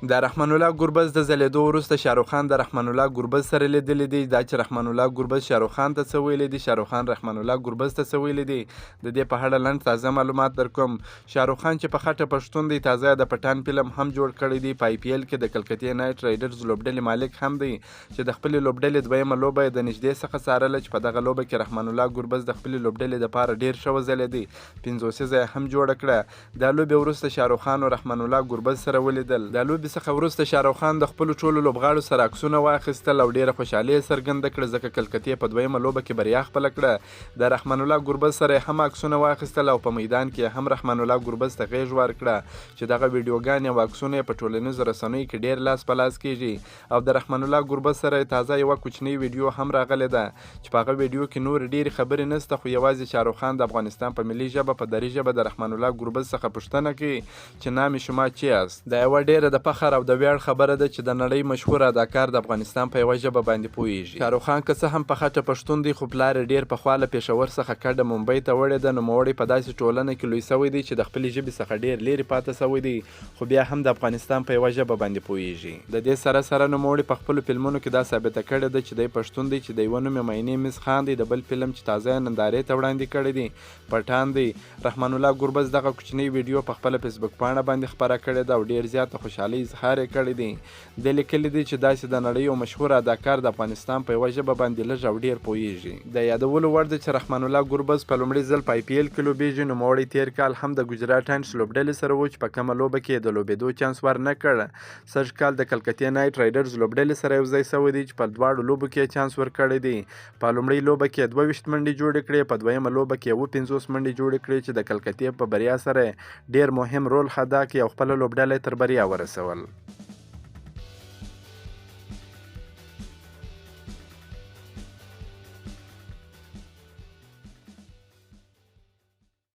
د رحمان الله ګربز د ځلېدو وروسته شاهرخ خان د رحمان الله ګربز سره لیدلی دی. دا چې رحمان الله ګربز شاهرخ خان ته څه ویلی دی، شاهرخ خان رحمان الله ګربز ته څه ویلی دی، د دې په اړه لنډ تازه معلومات در کوم. شاهرخ خان چې په خټه پښتون دی، تازه د پټان فلم هم جوړ کړی دی. په IPL کې د کلکتې نایټ رایډرز لوبډلې مالک هم دی چې د خپلې لوبډلې دویمه لوبه یې د نږدې څخه څارله چې په دغه لوبه کې رحمان الله ګربز د خپلې لوبډلې دپاره ډېر ښه وځلېدی، 50 یې هم جوړه کړه. دا لوبې وروسته شاهرخ خان او رحمان الله ګربز سره ولیدل. دا لوبې څخه وروسته شاهرخ خان د خپلو ټولو لوبغاړو سره عکسونه واخیستل او ډېره خوشحالي یې څرګنده کړه، ځکه کلکتې په دویمه لوبه کې بریا خپله کړه. د رحمان الله ګربز سره یې هم عکسونه واخیستل او په میدان کې هم رحمان الله ګربز ته غېږ ورکړه چې دغه ویډیوګانې او عکسونه یې په ټولنیزو رسنیو کې ډېر لاس په لاس کېږي. او د رحمان الله ګربز سره یې تازه یوه کوچنۍ ویډیو هم راغلې ده چې په هغه ویډیو کې نورې ډېرې خبرې نشته، خو یوازې شاهرخ خان د افغانستان په ملي ژبه په دري ژبه د رحمان الله ګربز څخه پوښتنه کوي چې نام شما چیست. دا یوه ډېره د فخر او د ویاړ خبره ده چې د نړۍ مشهور اداکار د افغانستان په یوه ژبه باندې پوهیږي. شاهرخ خان که څه هم په خټه پښتون دی، خو پلار یې ډېر پخوا له پېښور څخه کډه ممبۍ ته وړې ده. نوموړی په داسې ټولنه کې لوی سوی دی چې د خپلې ژبې څخه ډېر لرې پاته سوی دی، خو بیا هم د افغانستان په یوه ژبه باندې پوهیږي. د دې سره سره نوموړی په خپلو فلمونو کې دا ثابته کړې ده چې دی پښتون دی، چې د یوه نوم یې معنی مس خان دی. د بل فلم چې تازه یې نندارې ته وړاندې کړی دی پټان دی. رحمان الله ګربز دغه کوچنۍ ویډیو په خپله فیسبوک پاڼه باندې خپره کړې ده او ډېر زیاته خوشحالۍ اظهار یې کړی دی. ده لیکلي دی چې داسې د نړۍ یو مشهور اداکار د افغانستان په یوه ژبه باندې لږ او ډېر پوهیږي. د یادولو وړ ده چې رحمان الله ګربز په لومړي ځل په IPL کې لوبیږي. نوموړی تېر کال هم د ګجرات ټاینټس لوبډلې سره و چې په کومه لوبه کې د لوبېدو چانس ورنه کړ. سږ کال د کلکتې نایټ رایډرز لوبډلې سره یوځای سوی دی چې په دواړو لوبو کې چانس ورکړی دی. په لومړۍ لوبه کې 22 منډې جوړې کړې، په دویمه لوبه کې 50 منډې جوړې کړې چې د کلکتې په بریا سره ډېر مهم رول ادا کړ او خپله لوبډله تر بریا ورسول.